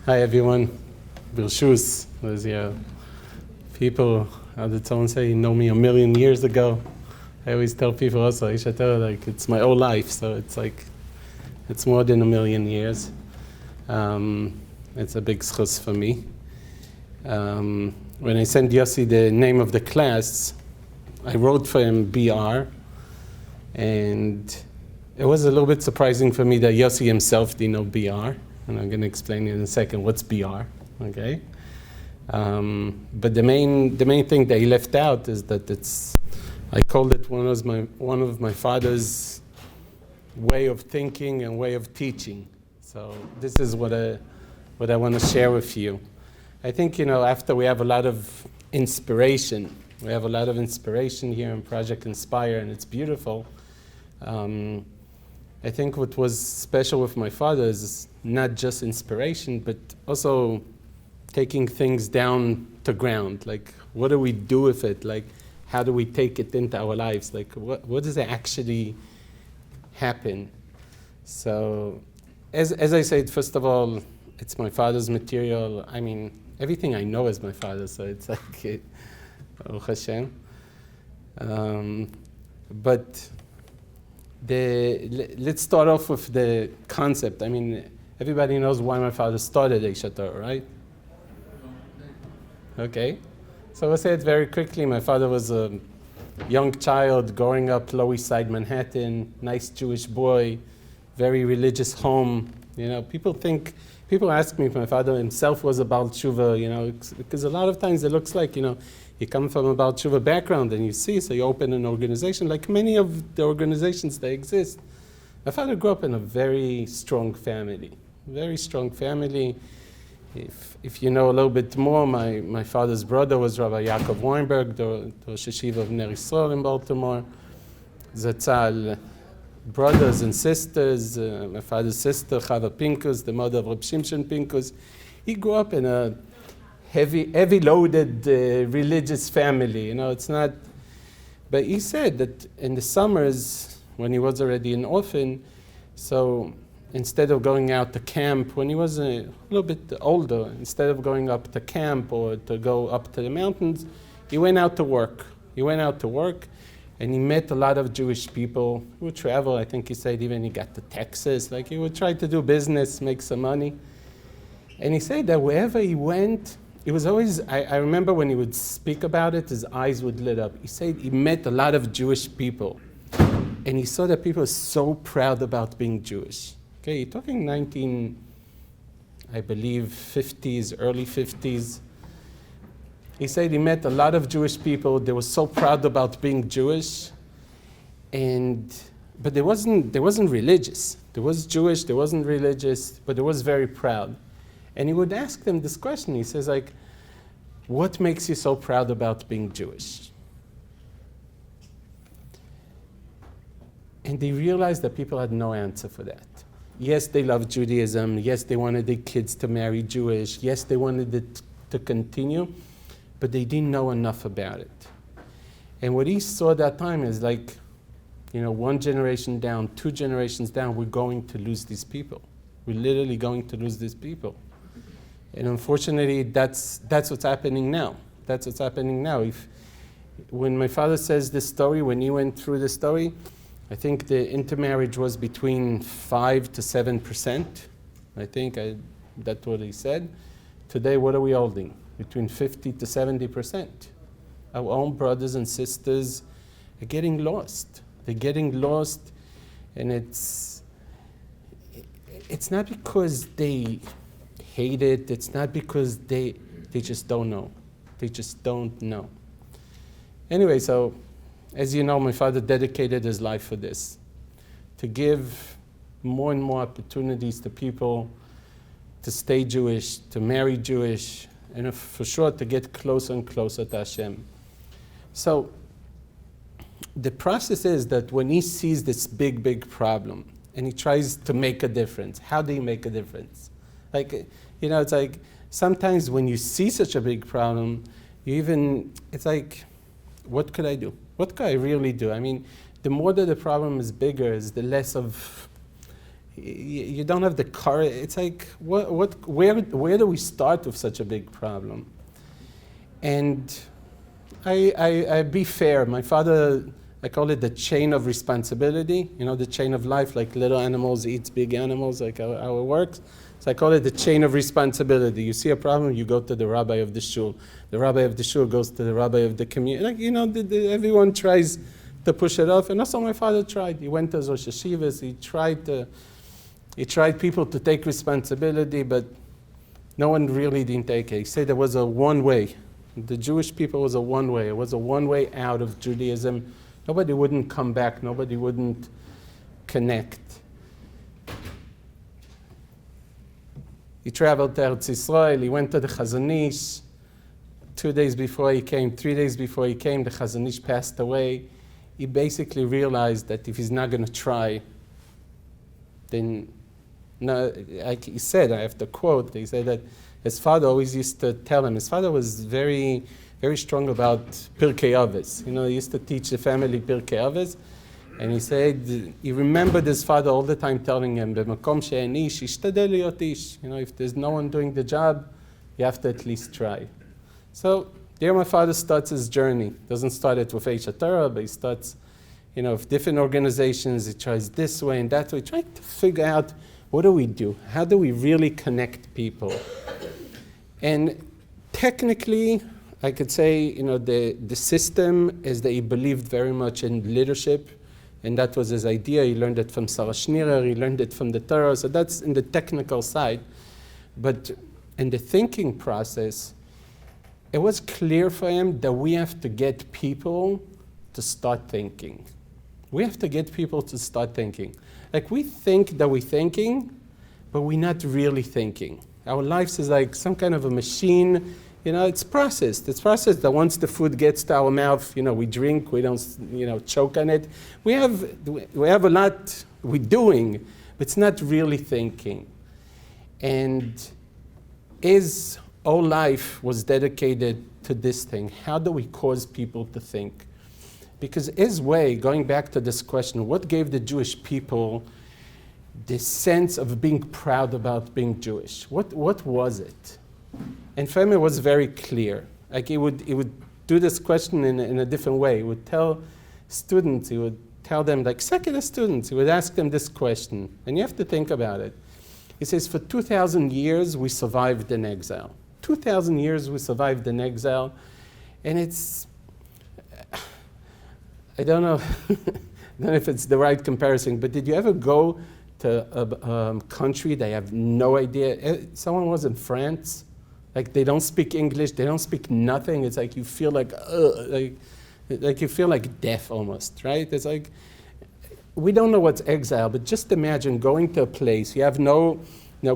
Hi everyone, Birshus. There's people, how did someone say, you know me a million years ago. I always tell people also, like it's my whole life, so it's more than a million years. It's a big schus for me. When I sent Yossi the name of the class, I wrote for him BR, and it was a little bit surprising for me that Yossi himself didn't know BR. And I'm going to explain in a second what's BR, okay? But the main thing that he left out is that I called it one of my father's way of thinking and way of teaching. So this is what I want to share with you. I think, after we have a lot of inspiration, here in Project Inspire, and it's beautiful. I think what was special with my father is not just inspiration, but also taking things down to ground. Like, what do we do with it? Like, how do we take it into our lives? Like, what does it actually happen? So, as I said, first of all, it's my father's material. I mean, everything I know is my father, so it's like, Baruch Hashem. But let's start off with the concept. I mean, everybody knows why my father started Eish Torah, right? Okay. So we'll say it very quickly. My father was a young child growing up Lower East Side Manhattan, nice Jewish boy, very religious home. People ask me if my father himself was a Baal Tshuva, because a lot of times it looks like, you come from a Baal Tshuva background and so you open an organization, like many of the organizations that exist. My father grew up in a very strong family. If you know a little bit more, my father's brother was Rabbi Yaakov Weinberg, the Rosh Yeshiva of Ner Yisrael in Baltimore. Zatzal, brothers and sisters, my father's sister, Chava Pinkus, the mother of Reb Shimshon Pinkus. He grew up in a heavy loaded religious family, it's not, but he said that in the summers when he was already an orphan, so instead of going out to camp, when he was a little bit older, instead of going up to camp or to go up to the mountains, he went out to work. And he met a lot of Jewish people who would travel. I think he said even he got to Texas, like he would try to do business, make some money. And he said that wherever he went, it was always, I remember when he would speak about it, his eyes would lit up. He said he met a lot of Jewish people. And he saw that people are so proud about being Jewish. Okay, you're talking 50s, early 50s. He said he met a lot of Jewish people. They were so proud about being Jewish. But they wasn't religious. There was Jewish, there wasn't religious, but they was very proud. And he would ask them this question. He says, like, what makes you so proud about being Jewish? And they realized that people had no answer for that. Yes, they loved Judaism. Yes, they wanted their kids to marry Jewish. Yes, they wanted it to continue, but they didn't know enough about it. And what he saw at that time is like, one generation down, 2 generations down, we're going to lose these people. We're literally going to lose these people. And unfortunately, that's what's happening now. When my father says this story, when he went through the story, I think the intermarriage was between 5 to 7%. That's what he said. Today, what are we holding? Between 50 to 70%. Our own brothers and sisters are getting lost. They're getting lost, and it's not because they hate it. It's not because they just don't know. They just don't know. Anyway, so as you know, my father dedicated his life for this, to give more and more opportunities to people to stay Jewish, to marry Jewish, and for sure to get closer and closer to Hashem. So the process is that when he sees this big problem and he tries to make a difference, how do you make a difference? It's like sometimes when you see such a big problem, it's like, what could I do? What could I really do? I mean, the more that the problem is bigger, is the less of You don't have the courage. It's like, where do we start with such a big problem? And I be fair. My father, I call it the chain of responsibility. You know, the chain of life, like little animals eats big animals, like how it works. So I call it the chain of responsibility. You see a problem, you go to the rabbi of the shul. The rabbi of the shul goes to the rabbi of the community. Like, you know, everyone tries to push it off. And also my father tried. He went to Rosh Hashivas. He tried people to take responsibility, but no one really didn't take it. He said there was a one way. The Jewish people was a one way. It was a one way out of Judaism. Nobody wouldn't come back. Nobody wouldn't connect. He traveled to Eretz Yisrael. He went to the Chazon Ish. 2 days before he came, 3 days before he came, the Chazon Ish passed away. He basically realized that if he's not going to try, then, no, like he said, I have to quote, he said that his father always used to tell him, his father was very, very strong about Pirkei Avos. You know, he used to teach the family Pirkei Avos. And he said, he remembered his father all the time telling him, "B'makom she'en ish, ishtadel liot ish." You know, if there's no one doing the job, you have to at least try. So there my father starts his journey. Doesn't start it with Eish HaTorah, but he starts, you know, with different organizations. He tries this way and that way, trying to figure out, what do we do? How do we really connect people? And technically, I could say, you know, the system is that he believed very much in leadership. And that was his idea. He learned it from Sarah Schneerer. He learned it from the Torah. So that's in the technical side. But in the thinking process, it was clear for him that we have to get people to start thinking. We have to get people to start thinking. Like, we think that we're thinking, but we're not really thinking. Our lives is like some kind of a machine. You know, it's processed. It's processed that once the food gets to our mouth, you know, we drink, we don't, you know, choke on it. We have a lot we're doing, but it's not really thinking. And his whole life was dedicated to this thing. How do we cause people to think? Because his way, going back to this question, what gave the Jewish people this sense of being proud about being Jewish? What was it? And for him, it was very clear. Like, he would do this question in a different way. He would tell students, he would tell them, like secular students, he would ask them this question. And you have to think about it. He says, for 2,000 years, we survived in exile. 2,000 years, we survived in exile. And it's, I don't know, I don't know if it's the right comparison, but did you ever go to a country that you have no idea? Someone was in France. Like, they don't speak English, they don't speak nothing. It's like you feel like you feel like death almost, right? It's like, we don't know what's exile, but just imagine going to a place, you have no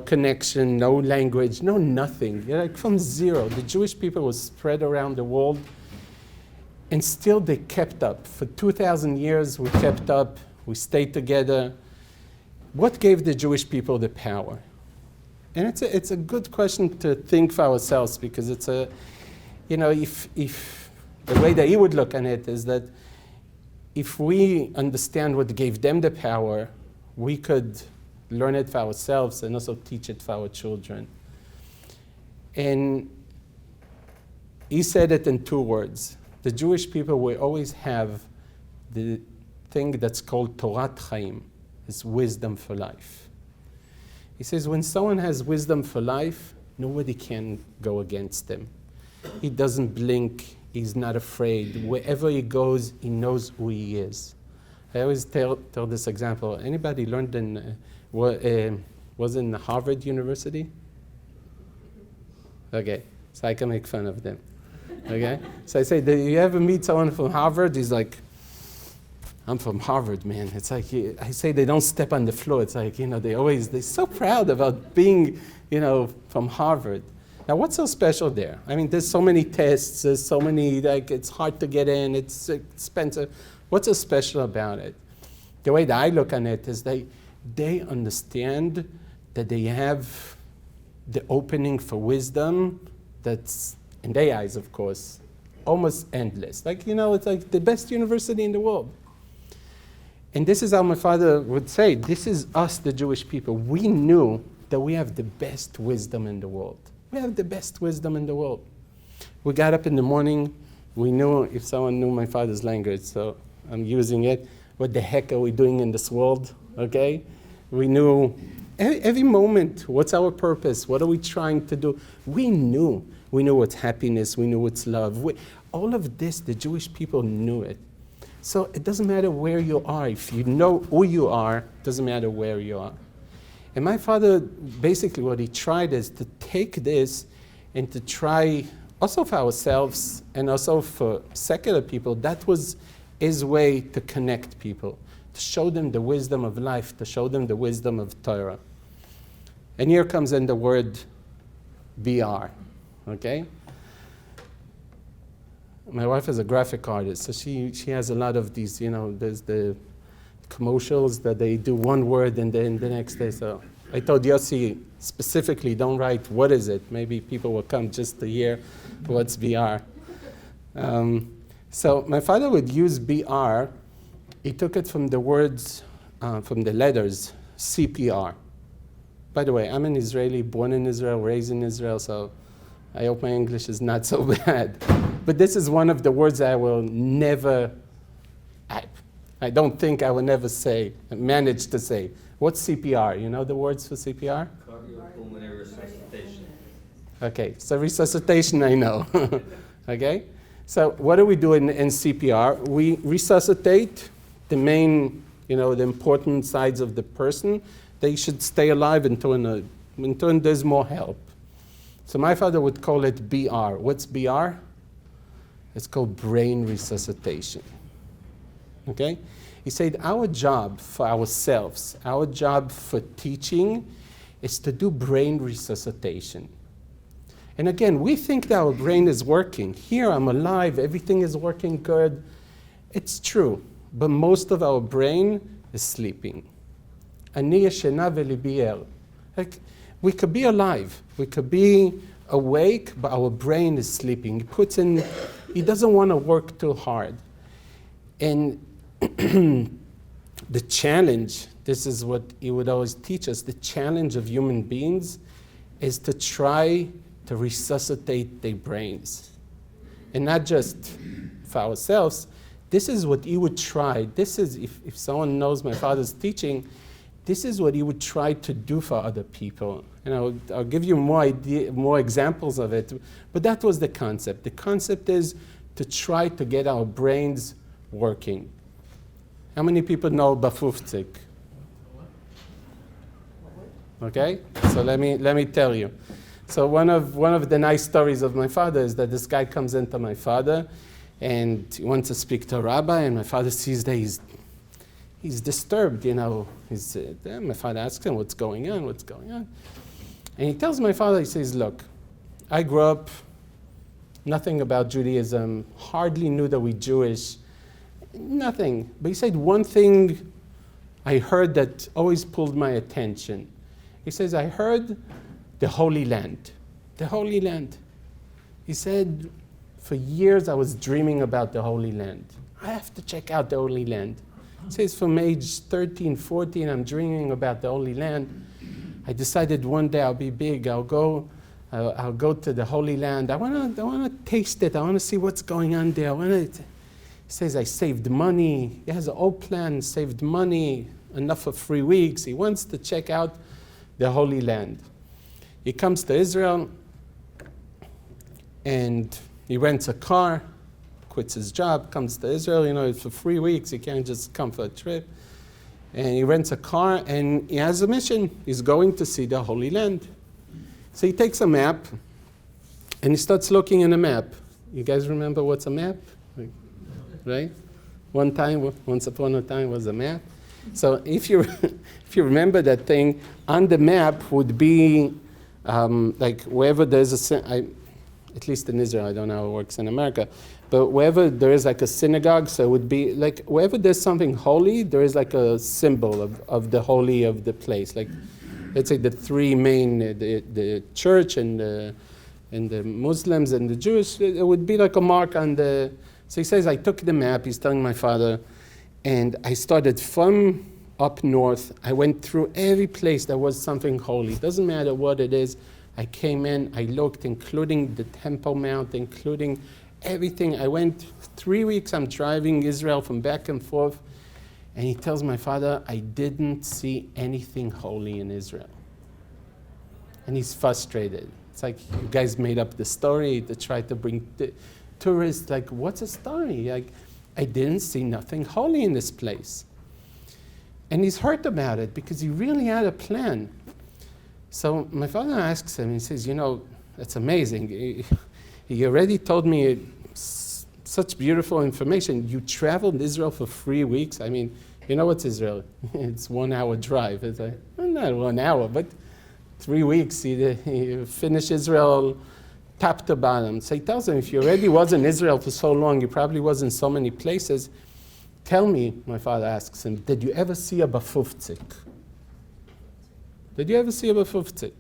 connection, no language, no nothing. You're like from zero. The Jewish people were spread around the world, and still they kept up. For 2,000 years, we kept up, we stayed together. What gave the Jewish people the power? And it's a good question to think for ourselves, because it's a, you know, if the way that he would look at it is that if we understand what gave them the power, we could learn it for ourselves and also teach it for our children. And he said it in 2 words. The Jewish people will always have the thing that's called Torat Chaim, is wisdom for life. He says, when someone has wisdom for life, nobody can go against him. He doesn't blink. He's not afraid. Wherever he goes, he knows who he is. I always tell this example. Anybody learned was in Harvard University? Okay, so I can make fun of them. Okay? So I say, do you ever meet someone from Harvard? He's like, I'm from Harvard, man. It's like, I say they don't step on the floor. It's like, you know, they're so proud about being, you know, from Harvard. Now, what's so special there? I mean, there's so many tests, there's so many, like, it's hard to get in, it's expensive. What's so special about it? The way that I look on it is they understand that they have the opening for wisdom that's, in their eyes, of course, almost endless. Like, you know, it's like the best university in the world. And this is how my father would say, this is us, the Jewish people. We knew that we have the best wisdom in the world. We have the best wisdom in the world. We got up in the morning. We knew, if someone knew my father's language, so I'm using it, what the heck are we doing in this world, okay? We knew every moment, what's our purpose? What are we trying to do? We knew. We knew what's happiness. We knew what's love. All of this, the Jewish people knew it. So it doesn't matter where you are. If you know who you are, it doesn't matter where you are. And my father, basically what he tried is to take this and to try, also for ourselves and also for secular people, that was his way to connect people, to show them the wisdom of life, to show them the wisdom of Torah. And here comes in the word BR, okay? My wife is a graphic artist, so she has a lot of these, there's the commercials that they do one word and then the next day. So I told Yossi specifically, don't write what is it. Maybe people will come just to hear what's BR. So my father would use BR. He took it from the words, from the letters, CPR. By the way, I'm an Israeli, born in Israel, raised in Israel, so I hope my English is not so bad. But this is one of the words I will never, I don't think I will never manage to say. What's CPR? You know the words for CPR? Cardiopulmonary resuscitation. Okay, so resuscitation I know. Okay? So what do we do in CPR? We resuscitate the main, the important sides of the person. They should stay alive until there's more help. So my father would call it BR. What's BR? It's called brain resuscitation. Okay? He said our job for ourselves, our job for teaching is to do brain resuscitation. And again, we think that our brain is working. Here I'm alive, everything is working good. It's true, but most of our brain is sleeping. Ani yeshena v'libi el. Like, we could be alive, we could be awake, but our brain is sleeping. He doesn't want to work too hard. And the challenge, this is what he would always teach us, the challenge of human beings is to try to resuscitate their brains. And not just for ourselves. This is what he would try. This is, if someone knows my father's teaching, this is what he would try to do for other people. And I'll give you more examples of it. But that was the concept. The concept is to try to get our brains working. How many people know bafufzik? Okay, so let me tell you. So one of the nice stories of my father is that this guy comes into my father, and he wants to speak to a rabbi, and my father sees that he's disturbed. My father asks him, "What's going on? What's going on?" And he tells my father, he says, "Look, I grew up nothing about Judaism, hardly knew that we're Jewish, nothing. But he said one thing I heard that always pulled my attention. He says, I heard the Holy Land. The Holy Land. He said, for years I was dreaming about the Holy Land. I have to check out the Holy Land. He says, from age 13, 14, I'm dreaming about the Holy Land. I decided one day I'll be big. I'll go to the Holy Land. I want to taste it. I want to see what's going on there. He says, I saved money. He has an old plan, saved money, enough for 3 weeks. He wants to check out the Holy Land. He comes to Israel, and he rents a car, quits his job, comes to Israel. For 3 weeks, he can't just come for a trip. And he rents a car, and he has a mission. He's going to see the Holy Land. So he takes a map, and he starts looking in a map. You guys remember what's a map? Right? Once upon a time was a map. So if you remember that thing, on the map would be like wherever there's at least in Israel, I don't know how it works in America, but wherever there is like a synagogue, so it would be like wherever there's something holy, there is like a symbol of the holy of the place. Like let's say the three main, the church and the Muslims and the Jewish, it would be like a mark on the. So he says, I took the map, he's telling my father, And I started from up north. I went through every place there was something holy. Doesn't matter what it is. I came in, I looked, including the Temple Mount, including everything. I went 3 weeks, I'm driving Israel from back and forth. And he tells my father, I didn't see anything holy in Israel. And he's frustrated. It's like, you guys made up the story to try to bring the tourists. Like, what's the story? Like, I didn't see nothing holy in this place. And he's hurt about it because he really had a plan. So my father asks him, he says, that's amazing. He already told me such beautiful information. You traveled Israel for 3 weeks. I mean, you know what's Israel? It's 1 hour drive. It's like, well, not 1 hour, but 3 weeks. He finished Israel top to bottom. So he tells him, if you already was in Israel for so long, you probably was in so many places. Tell me, my father asks him, did you ever see a bafufzik? Did you ever see a bafufzik?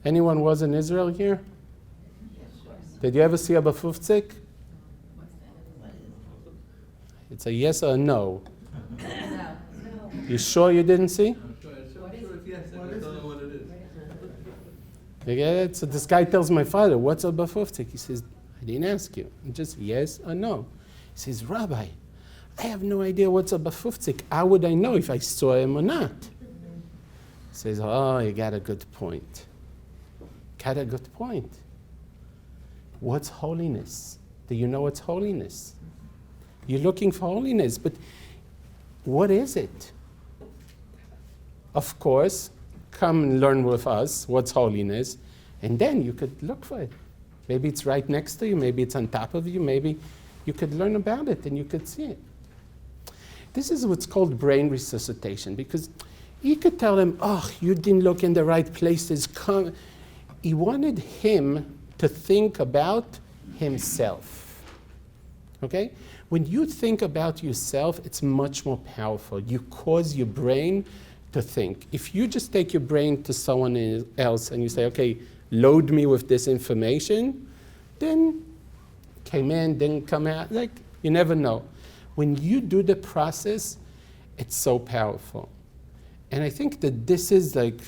Anyone was in Israel here? Did you ever see a bafufzik? It's a yes or a no. No. You sure you didn't see? I'm sure it's yes. I just don't know what it is. You get it? So this guy tells my father, what's a bafufzik? He says, I didn't ask you. Just yes or no. He says, Rabbi, I have no idea what's a bafufzik. How would I know if I saw him or not? He says, oh, you got a good point. Got a good point. What's holiness? Do you know what's holiness? You're looking for holiness, but what is it? Of course, come and learn with us what's holiness, and then you could look for it. Maybe it's right next to you, maybe it's on top of you, maybe you could learn about it and you could see it. This is what's called brain resuscitation, because you could tell him, oh, you didn't look in the right places. Come. He wanted him to think about himself. Okay? When you think about yourself, it's much more powerful. You cause your brain to think. If you just take your brain to someone else and you say, okay, load me with this information, then came in, didn't come out, like, you never know. When you do the process, it's so powerful. And I think that this is like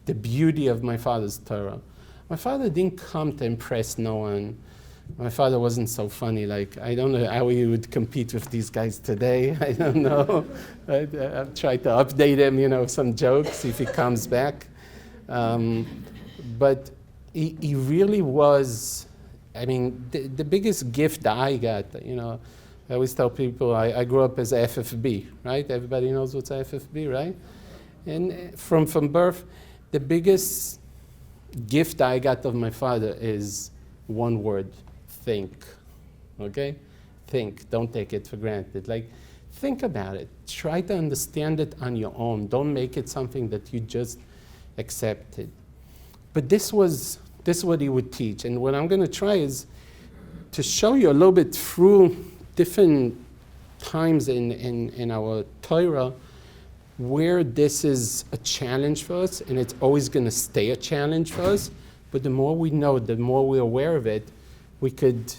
the beauty of my father's Torah. My father didn't come to impress no one. My father wasn't so funny. Like, I don't know how he would compete with these guys today. I don't know. I've tried to update him, some jokes if he comes back. But he really was, the biggest gift that I got, I always tell people I grew up as a FFB, right? Everybody knows what's a FFB, right? And from birth, the biggest gift I got of my father is one word: think. Okay? Think. Don't take it for granted. Like, think about it. Try to understand it on your own. Don't make it something that you just accepted. But this is what he would teach. And what I'm going to try is to show you a little bit through different times in our Torah where this is a challenge for us, and it's always going to stay a challenge for us. But the more we know, the more we're aware of it, we could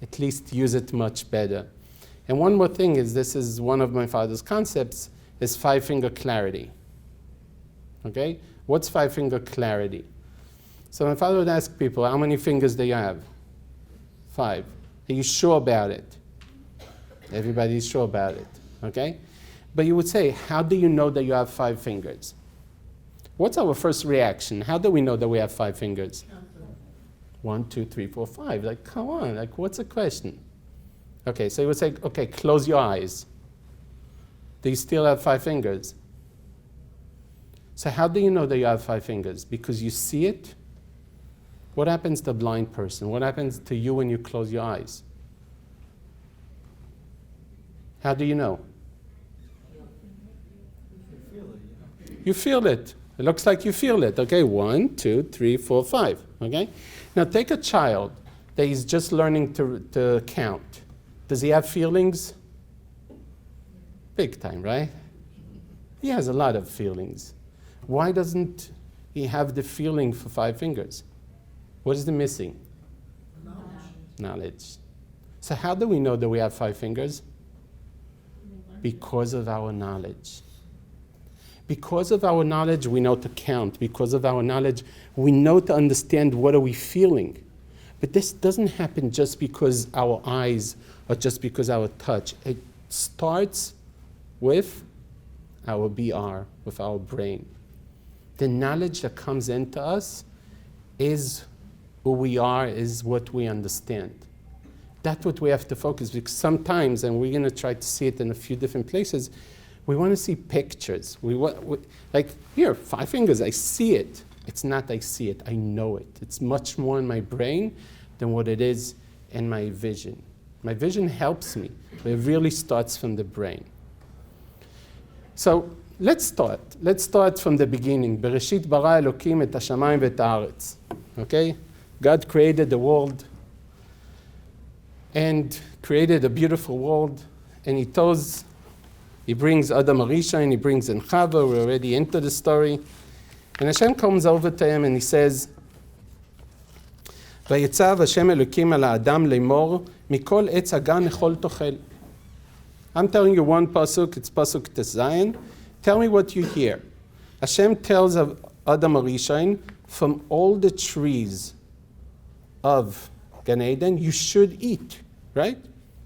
at least use it much better. And one more thing is, this is one of my father's concepts, is five-finger clarity. Okay? What's five-finger clarity? So my father would ask people, how many fingers do you have? 5. Are you sure about it? Everybody's sure about it. Okay? But you would say, how do you know that you have 5 fingers? What's our first reaction? How do we know that we have 5 fingers? 1, 2, 3, 4, 5. Like, come on, like, what's the question? Okay, so you would say, okay, close your eyes. Do you still have 5 fingers? So how do you know that you have 5 fingers? Because you see it? What happens to a blind person? What happens to you when you close your eyes? How do you know? You feel it. It looks like you feel it. Okay, 1, 2, 3, 4, 5. Okay? Now take a child that is just learning to count. Does he have feelings? Big time, right? He has a lot of feelings. Why doesn't he have the feeling for 5 fingers? What is the missing? Knowledge. So how do we know that we have 5 fingers? Because of our knowledge. Because of our knowledge, we know to count. Because of our knowledge, we know to understand what are we feeling. But this doesn't happen just because our eyes or just because our touch. It starts with our BR, with our brain. The knowledge that comes into us is who we are, is what we understand. That's what we have to focus, because sometimes, and we're going to try to see it in a few different places, we want to see pictures. Like here, 5 fingers, I see it. It's not I see it, I know it. It's much more in my brain than what it is in my vision. My vision helps me, but it really starts from the brain. So let's start. Let's start from the beginning. Bereshit bara Elokim et hashamayim v'et haaretz. Okay? God created the world and created a beautiful world, and he brings Adam Arisha, he brings in Chava. We're already into the story. And Hashem comes over to him and he says, ויצב השם אלוקים על האדם לאמור, מכל עץ הגן אכול תאכל. I'm telling you one pasuk, it's pasuk Tezayin. Tell me what you hear. Hashem tells of Adam Arishain, from all the trees of Gan Eden, you should eat, right?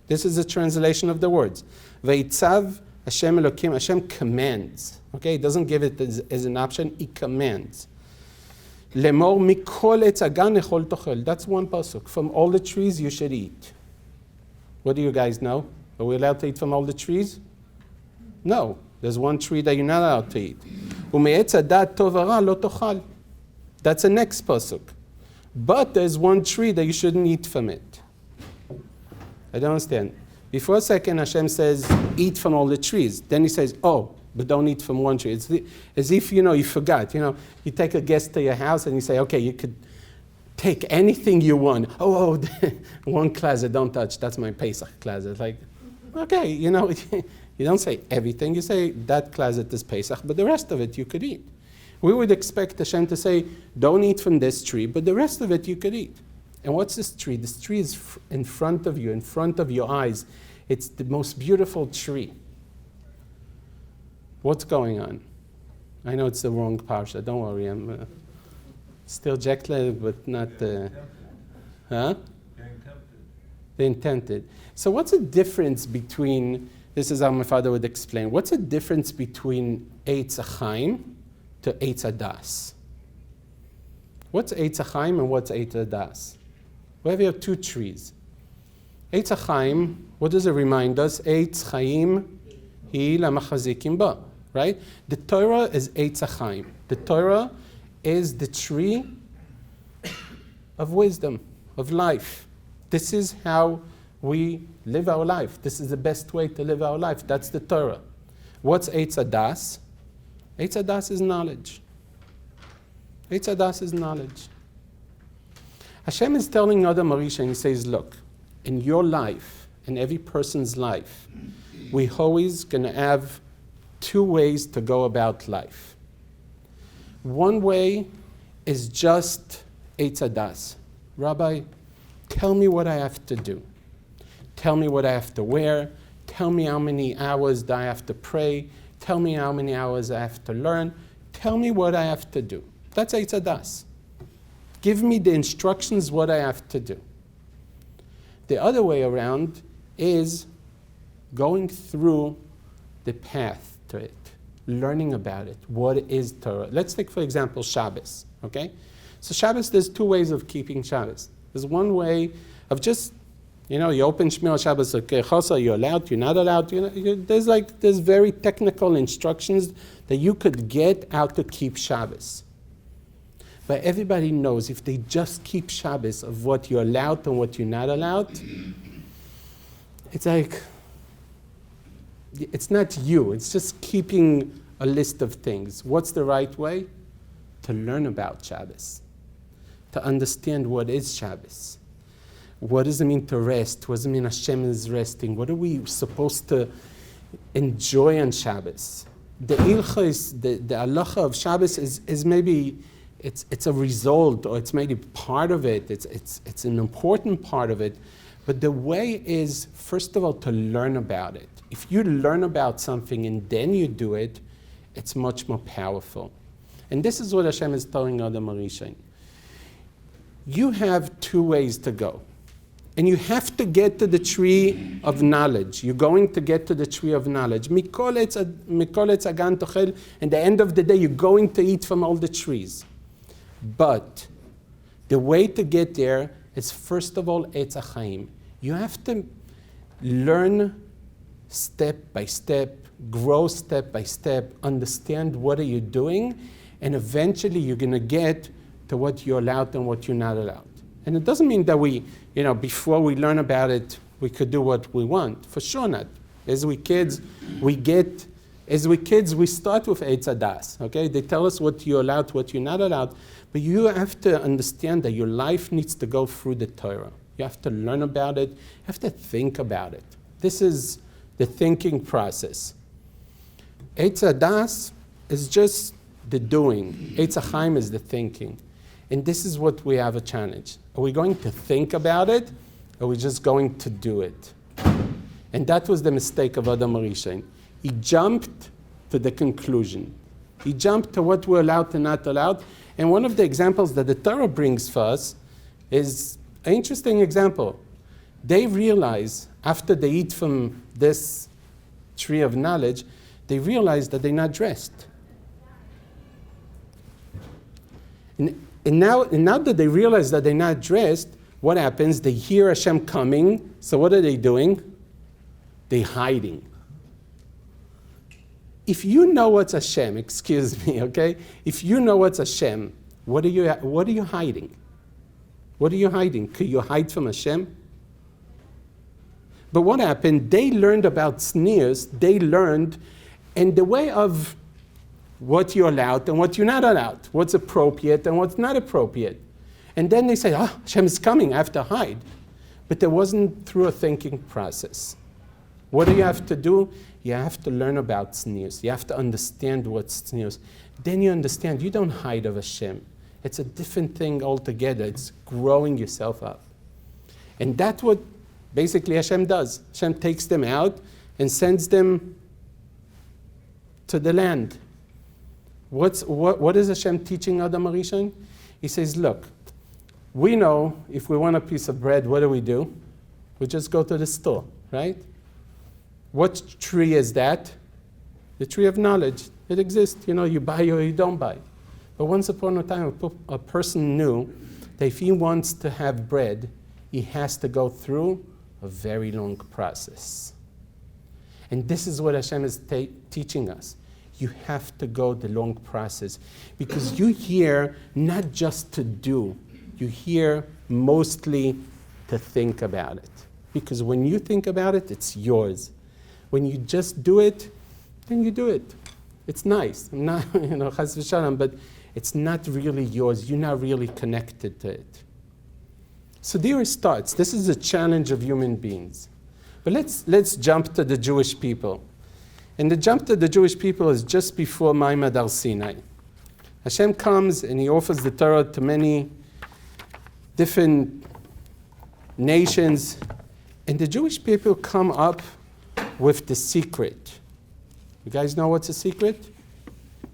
This is a translation of the words. Vayitzav Hashem Elokim, Hashem commands. Okay, he doesn't give it as an option, he commands. Lemor mikol etz hagan echol tochel. That's one pasuk. From all the trees you should eat. What do you guys know? Are we allowed to eat from all the trees? No. There's one tree that you're not allowed to eat. Ume'etz hadat tov hara lo tochal. That's the next pasuk. But there's one tree that you shouldn't eat from it. I don't understand. Before a second, Hashem says, eat from all the trees. Then he says, oh, but don't eat from one tree. It's as if, you forgot. You take a guest to your house and you say, okay, you could take anything you want. Oh, one closet, don't touch. That's my Pesach closet. Like, okay, you don't say everything. You say that closet is Pesach, but the rest of it you could eat. We would expect Hashem to say, don't eat from this tree, but the rest of it you could eat. And what's this tree? This tree is in front of you, in front of your eyes. It's the most beautiful tree. What's going on? I know it's the wrong parsha. Don't worry, I'm still jet-lagged, but not... Huh? The intended. So what's the difference between... This is how my father would explain. What's the difference between Eitz HaChaim to Eitz HaDas? What's Eitz HaChaim and what's Eitz HaDas? We have here 2 trees. Eitz HaChaim, what does it remind us? Eitz Chaim hi lamachazikim ba, right? The Torah is Eitz HaChaim. The Torah is the tree of wisdom, of life. This is how we live our life. This is the best way to live our life. That's the Torah. What's Eitz HaDas? Eitz HaDas is knowledge. Eitz HaDas is knowledge. Hashem is telling Adam Arisha, and he says, look, in your life, in every person's life, we're always going to have 2 ways to go about life. One way is just Eitz HaDas. Rabbi, tell me what I have to do. Tell me what I have to wear. Tell me how many hours I have to pray. Tell me how many hours I have to learn. Tell me what I have to do. That's Eitz HaDas. Give me the instructions what I have to do. The other way around is going through the path to it, learning about it. What is Torah? Let's take, for example, Shabbos. Okay? So Shabbos, there's 2 ways of keeping Shabbos. There's one way of just, you open Shmiras Shabbos, okay, you're allowed, you're not allowed. There's very technical instructions that you could get how to keep Shabbos. But everybody knows if they just keep Shabbos of what you're allowed and what you're not allowed, it's like, it's not you. It's just keeping a list of things. What's the right way? To learn about Shabbos. To understand what is Shabbos. What does it mean to rest? What does it mean Hashem is resting? What are we supposed to enjoy on Shabbos? The ilcha is, the halacha of Shabbos is maybe... It's a result, or it's maybe part of it. It's an important part of it. But the way is, first of all, to learn about it. If you learn about something and then you do it, it's much more powerful. And this is what Hashem is telling Adam HaRishon. You have two ways to go. And you have to get to the tree of knowledge. You're going to get to the tree of knowledge. Mikol etz hagan tochel. And the end of the day, you're going to eat from all the trees. But the way to get there is, first of all, etz hachaim. You have to learn step by step, grow step by step, understand what are you doing, and eventually you're going to get to what you're allowed and what you're not allowed. And it doesn't mean that before we learn about it, we could do what we want. For sure not. As we kids, we start with Eitz Hadas, okay? They tell us what you're allowed, what you're not allowed. But you have to understand that your life needs to go through the Torah. You have to learn about it. You have to think about it. This is the thinking process. Eitz Hadas is just the doing. Eitz Hachaim is the thinking. And this is what we have a challenge. Are we going to think about it, or are we just going to do it? And that was the mistake of Adam HaRishon. He jumped to the conclusion. He jumped to what we're allowed and not allowed. And one of the examples that the Torah brings for us is an interesting example. They realize, after they eat from this tree of knowledge, they realize that they're not dressed. And now that they realize that they're not dressed, what happens? They hear Hashem coming. So what are they doing? They're hiding. If you know what's Hashem, excuse me, okay? If you know what's Hashem, what are you hiding? What are you hiding? Could you hide from Hashem? But what happened? They learned about sneers. They learned, and the way of what you're allowed and what you're not allowed, what's appropriate and what's not appropriate. And then they say, Hashem is coming, I have to hide. But there wasn't through a thinking process. What do you have to do? You have to learn about sneers. You have to understand what's sneers. Then you understand you don't hide of Hashem. It's a different thing altogether. It's growing yourself up. And that's what basically Hashem does. Hashem takes them out and sends them to the land. What is Hashem teaching Adam HaRishon? He says, look, we know if we want a piece of bread, what do? We just go to the store, right? What tree is that? The tree of knowledge. It exists. You buy or you don't buy. But once upon a time, a person knew that if he wants to have bread, he has to go through a very long process. And this is what Hashem is teaching us. You have to go the long process, because you're here not just to do, you're here mostly to think about it. Because when you think about it, it's yours. When you just do it, then you do it. It's nice, not, chas v'shalom, but it's not really yours. You're not really connected to it. So there it starts. This is a challenge of human beings. But let's jump to the Jewish people. And the jump to the Jewish people is just before Ma'amad Har Sinai. Hashem comes and he offers the Torah to many different nations. And the Jewish people come up with the secret. You guys know what's a secret?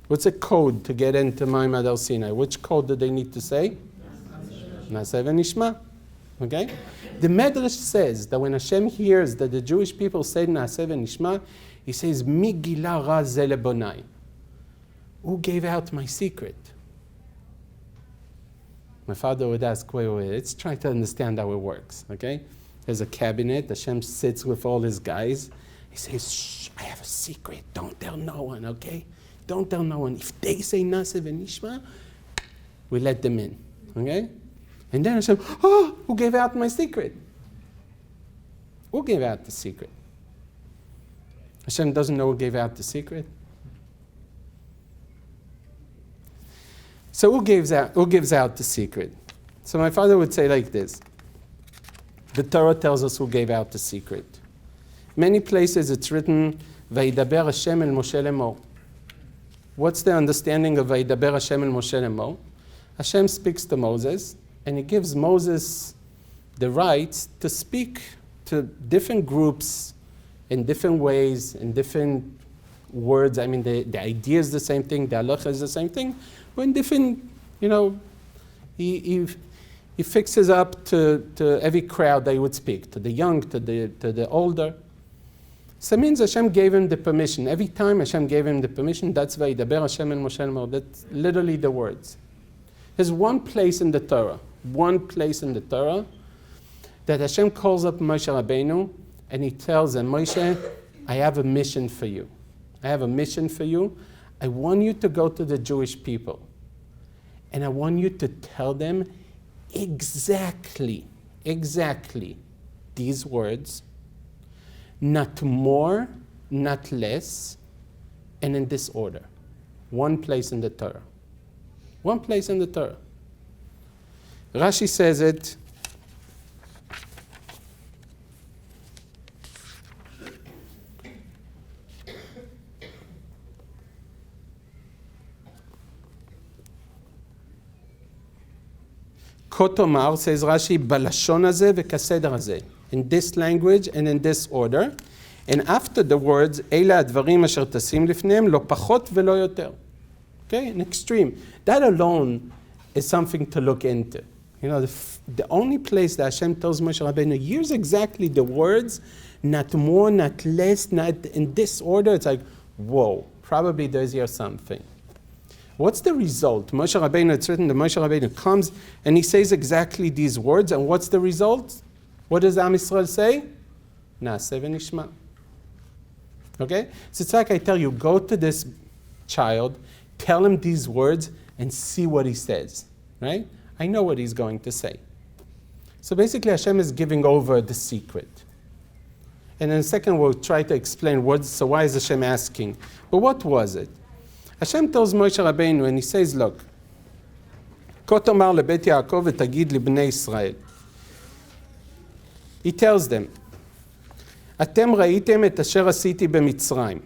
What's a code to get into Ma'amad Har Sinai? Which code do they need to say? Na'aseh v'nishma. Okay? The Medrash says that when Hashem hears that the Jewish people say Na'aseh v'nishma, he says, Mi gila ra ze lebonai. Who gave out my secret? My father would ask, wait, let's try to understand how it works, okay? There's a cabinet, Hashem sits with all his guys. He says, shh, I have a secret. Don't tell no one, okay? Don't tell no one. If they say Na'aseh v'nishma, we let them in, okay? And then Hashem, who gave out my secret? Who gave out the secret? Hashem doesn't know who gave out the secret. So who gives out the secret? So my father would say like this. The Torah tells us who gave out the secret. Many places it's written, Vayidaber Hashem el Moshe lemor. What's the understanding of Vayidaber Hashem el Moshe lemor? Hashem speaks to Moses, and he gives Moses the right to speak to different groups in different ways, in different words. I mean, the idea is the same thing, the halacha is the same thing, but in different, he fixes up to every crowd that he would speak, to the young, to the older. So it means Hashem gave him the permission. Every time Hashem gave him the permission, that's Vayidaber Hashem el Moshe Lemor. That's literally the words. There's one place in the Torah that Hashem calls up Moshe Rabbeinu and he tells him, Moshe, I have a mission for you. I want you to go to the Jewish people and I want you to tell them exactly these words, not more, not less, and in this order. One place in the Torah. Rashi says it. Kotomar, says Rashi, balashon hazeh v'kaseder hazeh. In this language and in this order. And after the words, Eila advarim asher tasim lifneim, lo pachot velo yoter. Okay, an extreme. That alone is something to look into. The only place that Hashem tells Moshe Rabbeinu, here's exactly the words, not more, not less, not in this order. It's like, whoa, probably there's here something. What's the result? Moshe Rabbeinu, it's written that Moshe Rabbeinu comes and he says exactly these words, and what's the result? What does Am Yisrael say? Naaseh v'nishma. Okay? So it's like I tell you, go to this child, tell him these words, and see what he says. Right? I know what he's going to say. So basically Hashem is giving over the secret. And in a second we'll try to explain so why is Hashem asking? But what was it? Hashem tells Moshe Rabbeinu and he says, look, Ko tomar lebet Yaakov v'tagid libnei Yisrael. He tells them, Atem ra'item et asher asiti b'Mitzrayim.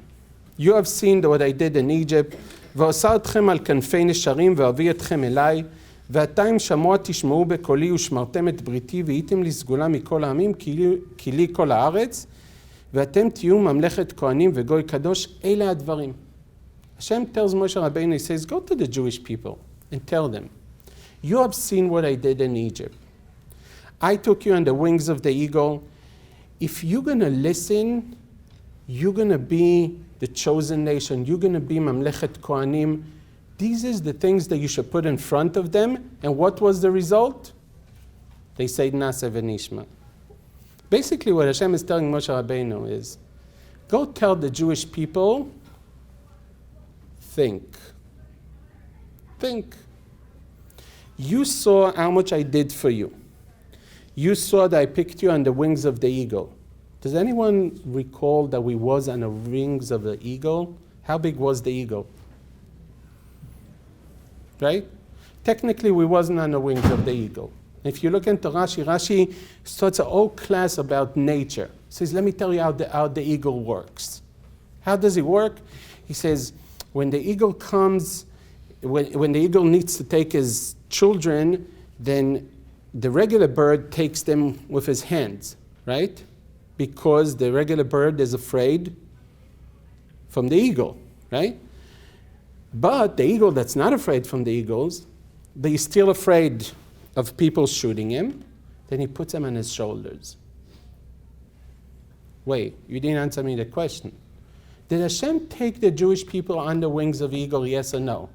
You have seen what I did in Egypt, ועושה אתכם על כנפי נשרים ואביא אתכם אליי, ועתה אם שמוע תשמעו בקולי ושמרתם את בריתי והייתם לי סגולה מכל העמים כי לי כל הארץ, ואתם תהיו ממלכת כהנים וגוי קדוש, אלה הדברים. Hashem tells Moshe Rabbeinu, he says, go to the Jewish people and tell them, you have seen what I did in Egypt. I took you on the wings of the eagle. If you're going to listen, you're going to be the chosen nation. You're going to be Mamlechet Kohanim. These is the things that you should put in front of them. And what was the result? They said, Naaseh v'nishma. Basically what Hashem is telling Moshe Rabbeinu is, go tell the Jewish people, think. You saw how much I did for you. You saw that I picked you on the wings of the eagle. Does anyone recall that we was on the wings of the eagle? How big was the eagle? Right? Technically, we wasn't on the wings of the eagle. If you look into Rashi starts a whole class about nature. He says, let me tell you how the eagle works. How does it work? He says, when the eagle comes, when the eagle needs to take his children, then the regular bird takes them with his hands, right? Because the regular bird is afraid from the eagle, right? But the eagle that's not afraid from the eagles, but he's still afraid of people shooting him, then he puts them on his shoulders. Wait, you didn't answer me the question. Did Hashem take the Jewish people on the wings of eagle, yes or no?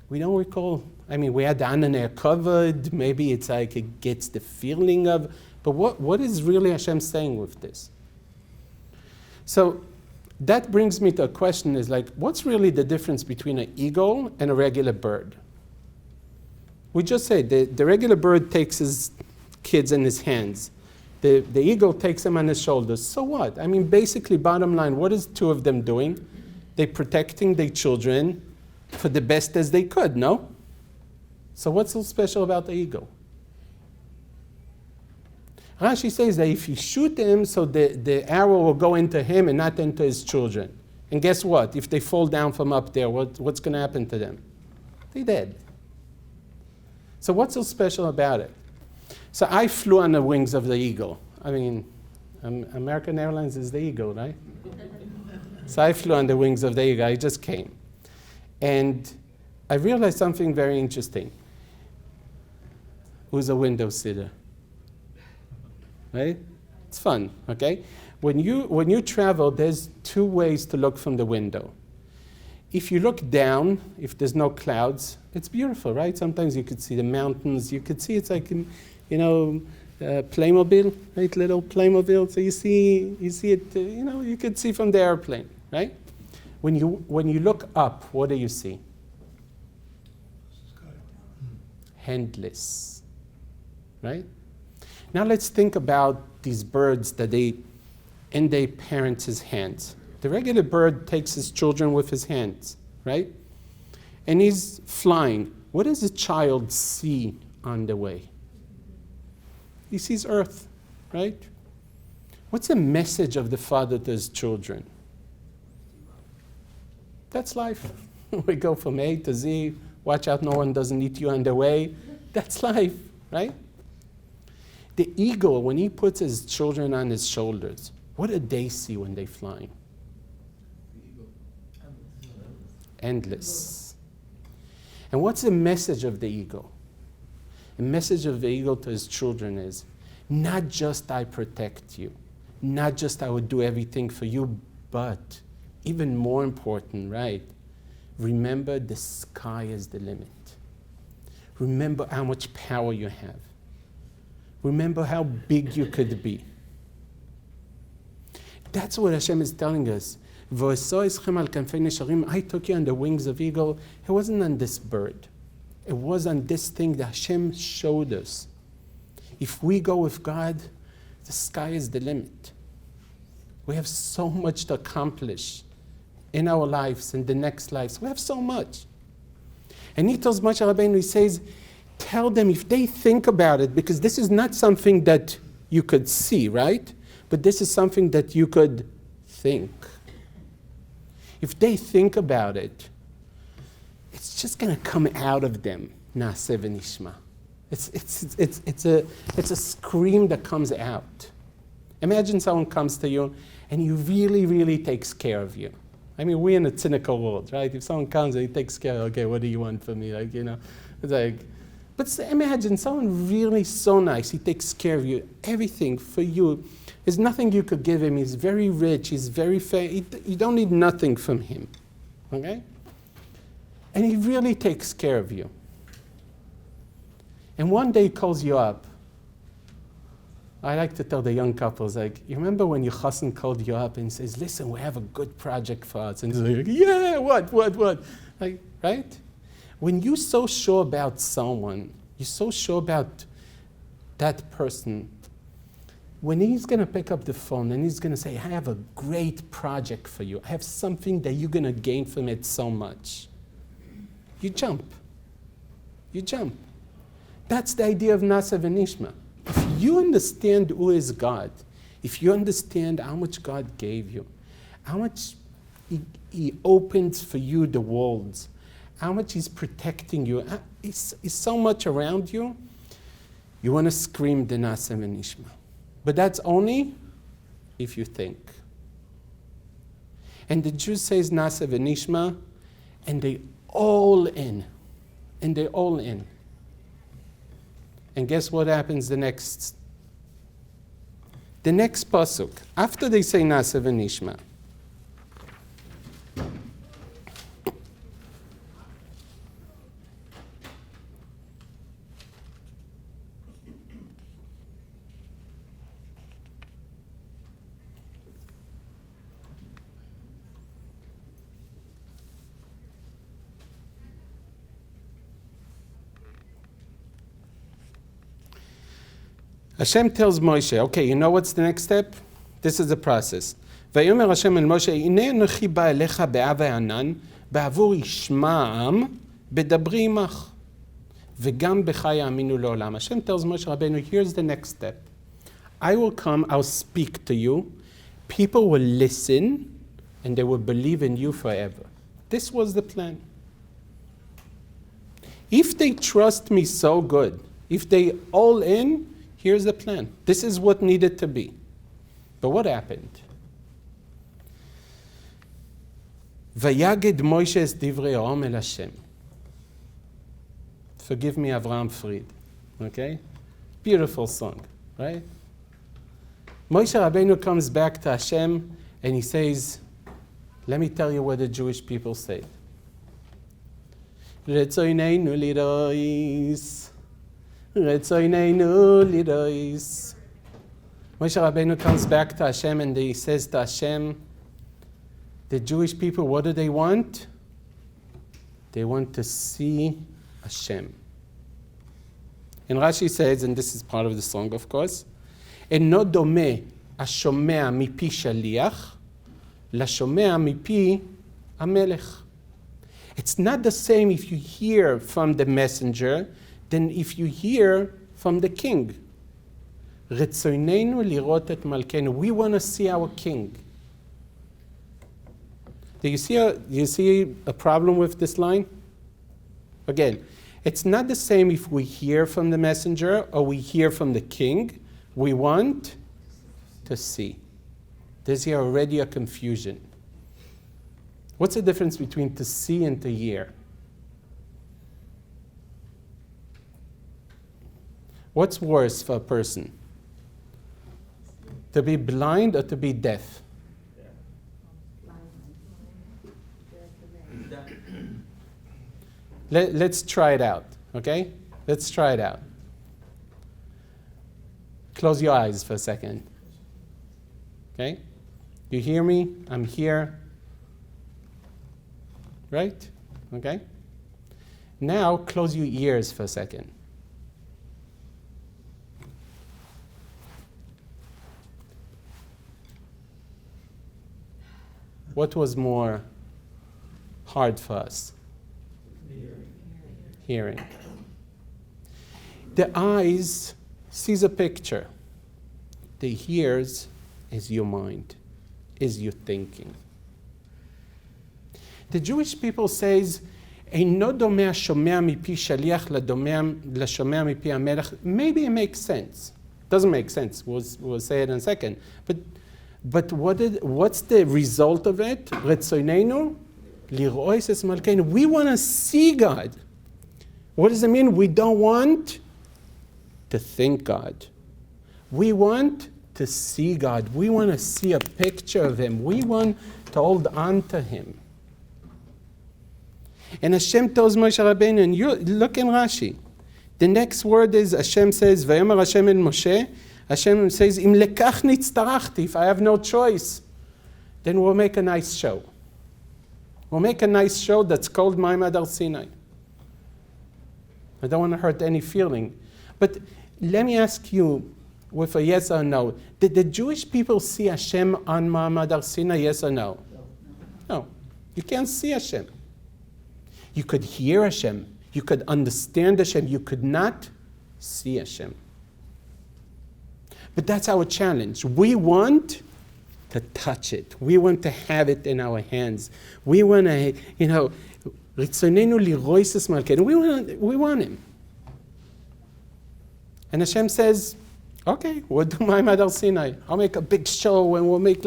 We don't recall. I mean, we had the Ananeh covered. Maybe it's like it gets the feeling of, but what is really Hashem saying with this? So that brings me to a question is like, what's really the difference between an eagle and a regular bird? We just said the regular bird takes his kids in his hands. The eagle takes them on his shoulders. So what? I mean, basically, bottom line, what is two of them doing? They're protecting their children for the best as they could, no? So what's so special about the eagle? Rashi says that if you shoot him, so the arrow will go into him and not into his children. And guess what? If they fall down from up there, what's going to happen to them? They're dead. So what's so special about it? So I flew on the wings of the eagle. I mean, American Airlines is the eagle, right? So I flew on the wings of the eagle. I just came. And I realized something very interesting. Who's a window sitter? Right? It's fun, okay? When you travel, there's two ways to look from the window. If you look down, if there's no clouds, it's beautiful, right? Sometimes you could see the mountains. You could see it's like, Playmobil, right? Little Playmobil. So you see it. You could see from the airplane, right? When you look up, what do you see? Handless, right? Now let's think about these birds that they in their parents' hands. The regular bird takes his children with his hands, right? And he's flying. What does a child see on the way? He sees earth, right? What's the message of the father to his children? That's life. We go from A to Z. Watch out, no one doesn't eat you on the way. That's life, right? The eagle, when he puts his children on his shoulders, what do they see when they're flying? Endless. And what's the message of the eagle? The message of the eagle to his children is, not just I protect you, not just I would do everything for you, but even more important, right? Remember the sky is the limit. Remember how much power you have. Remember how big you could be. That's what Hashem is telling us. I took you on the wings of eagle. It wasn't on this bird. It was on this thing that Hashem showed us. If we go with God, the sky is the limit. We have so much to accomplish in our lives and the next lives. We have so much. And he tells Moshe Rabbeinu, he says, tell them if they think about it, because this is not something that you could see, right? But this is something that you could think. If they think about it, it's just going to come out of them. Naaseh v'nishma. It's a scream that comes out. Imagine someone comes to you and he really, really takes care of you. I mean, we're in a cynical world, right? If someone comes and he takes care, okay, what do you want from me? It's like, but imagine someone really so nice. He takes care of you. Everything for you. There's nothing you could give him. He's very rich. He's very fair. You don't need nothing from him, okay? And he really takes care of you. And one day he calls you up. I like to tell the young couples, like, you remember when your chassan called you up and says, listen, we have a good project for us. And he's like, yeah, what? Like, right? When you're so sure about someone, you're so sure about that person, when he's going to pick up the phone and he's going to say, I have a great project for you. I have something that you're going to gain from it so much. You jump. You jump. That's the idea of Naaseh v'nishma. If you understand who is God, if you understand how much God gave you, how much He opens for you the worlds, how much He's protecting you, He's so much around you, you want to scream the Naaseh v'nishma. But that's only if you think. And the Jews says Naaseh v'nishma, and they all in. And they're all in. And guess what happens the next pasuk? After they say Naaseh v'nishma, Hashem tells Moshe, okay, you know what's the next step? This is the process. ויאמר השם אל משה, הנה אנוכי בא אליך באב הענן, בעבור ישמע העם, בדברי עמך, וגם בך יאמינו לעולם. Hashem tells Moshe Rabbeinu, here's the next step. I will come, I'll speak to you, people will listen, and they will believe in you forever. This was the plan. If they trust me so good, if they all in, here's the plan. This is what needed to be. But what happened? Vayagid Moshe es divrei ha'om el Hashem. Forgive me, Avraham Fried. Okay? Beautiful song, right? Moshe Rabbeinu comes back to Hashem and he says, let me tell you what the Jewish people say. Retzoineinu lirois. Retzoineinu lirois. Moshe Rabbeinu comes back to Hashem and he says to Hashem, the Jewish people, what do they want? They want to see Hashem. And Rashi says, and this is part of the song, of course, אינו דומה השומע מפי שליח לשומע מפי המלך. It's not the same if you hear from the messenger than if you hear from the king. רצוננו לראות את מלכנו. We want to see our king. Do you see a problem with this line? Again, it's not the same if we hear from the messenger or we hear from the king. We want to see. There's here already a confusion. What's the difference between to see and to hear? What's worse for a person? To be blind or to be deaf? Let's try it out, okay? Let's try it out. Close your eyes for a second. Okay? You hear me? I'm here. Right? Okay? Now close your ears for a second. What was more hard for us? Hearing. The eyes sees a picture. The ears is your mind, is your thinking. The Jewish people says, אינו דומה השומע מפי שליח לשומע מפי המלך. Maybe it makes sense. Doesn't make sense. We'll say it in a second. But what's the result of it? רצוננו לראות את מלכנו. We want to see God. What does it mean? We don't want to think God. We want to see God. We want to see a picture of Him. We want to hold on to Him. And Hashem tells Moshe Rabbeinu, and you look in Rashi. The next word is, Hashem says, Vayomer Hashem el Moshe. Hashem says, Im lekach nitztarachti, if I have no choice, then we'll make a nice show. We'll make a nice show that's called Ma'amad Har Sinai. I don't want to hurt any feeling. But let me ask you with a yes or no. Did the Jewish people see Hashem on Ma'amad Har Sinai, yes or no? No. You can't see Hashem. You could hear Hashem. You could understand Hashem. You could not see Hashem. But that's our challenge. We want to touch it. We want to have it in our hands. We want to, Ritzonenu liroises malkeinu. We want Him. And Hashem says, okay, we'll do Ma'amad Har Sinai. I'll make a big show and we'll make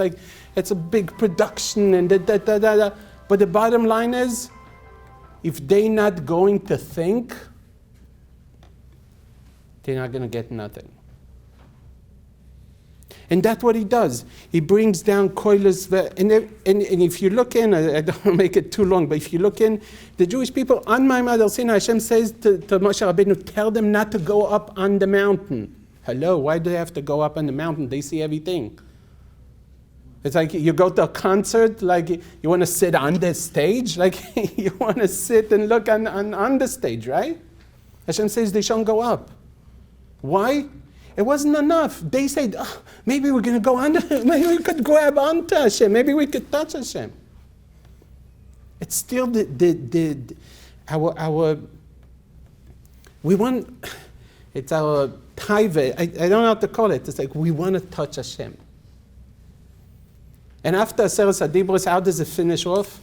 it's a big production and da. But the bottom line is, if they're not going to think, they're not going to get nothing. And that's what He does. He brings down koilas. And if you look in, I don't want to make it too long, but if you look in, the Jewish people on Ma'amad Har Sinai, Hashem says to Moshe Rabbeinu, tell them not to go up on the mountain. Hello, why do they have to go up on the mountain? They see everything. It's like you go to a concert, like you want to sit on the stage, like you want to sit and look on the stage, right? Hashem says they shouldn't go up. Why? It wasn't enough. They said, maybe we're going to go under, maybe we could grab onto Hashem, maybe we could touch Hashem. It's still it's our taiva, I don't know how to call it. It's like we want to touch Hashem. And after Aseret HaDibros, how does it finish off?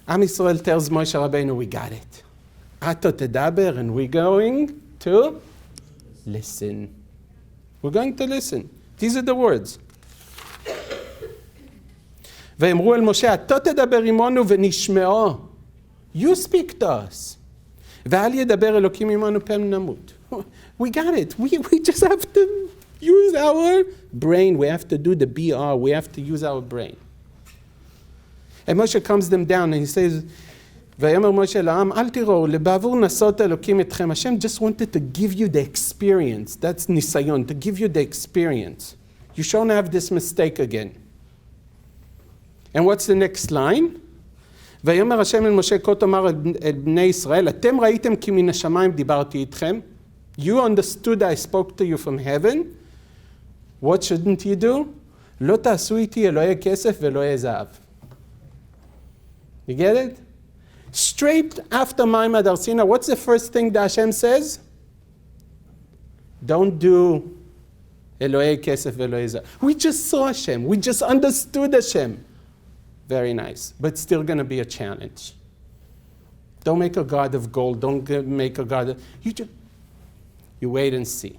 Am Yisrael tells Moshe Rabbeinu, we got it. Ato tedaber, and we're going to listen. We're going to listen. These are the words. ואמרו אל משה, אתה תדבר עמנו ונשמעו. You speak to us. ואל ידבר אלוקים עמנו פן נמות. We got it. We just have to use our brain. We have to do the BR. We have to use our brain. And Moshe calms them down and he says, ויאמר משה לעם, אל תראו, לבעבור נשות אלוקים אתכם. Hashem just wanted to give you the experience. That's ניסיון, to give you the experience. You shouldn't have this mistake again. And what's the next line? ויאמר השם אל משה, כה תאמר אל בני ישראל, אתם ראיתם כי מן השמיים דיברתי איתכם. You understood I spoke to you from heaven. What shouldn't you do? לא תעשו איתי אלוהי כסף ואלוהי זהב. You get it? Straight after Ma'amad Har Sinai, what's the first thing that Hashem says? Don't do Elohei Kesef Elohei Zahav. We just saw Hashem. We just understood Hashem. Very nice. But still going to be a challenge. Don't make a God of gold. Don't make a God of... You wait and see.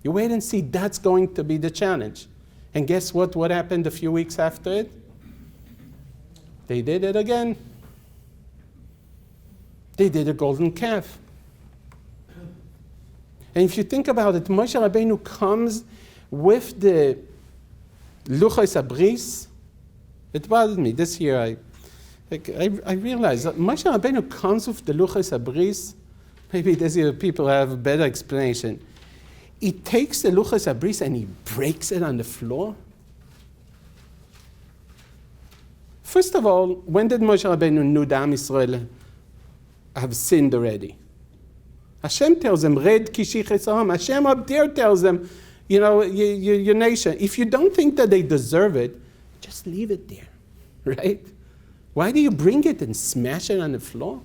You wait and see. That's going to be the challenge. And guess what? What happened a few weeks after it? They did it again. They did a golden calf. And if you think about it, Moshe Rabbeinu comes with the Luchos Abris. It bothered me this year. I realized that Moshe Rabbeinu comes with the Luchos Abris. Maybe this year people have a better explanation. He takes the Luchos Abris and he breaks it on the floor. First of all, when did Moshe Rabbeinu know that Am Yisrael have sinned already? Hashem tells them, Red Kishi Chesam. Hashem up there tells them, you know, your nation. If you don't think that they deserve it, just leave it there, right? Why do you bring it and smash it on the floor?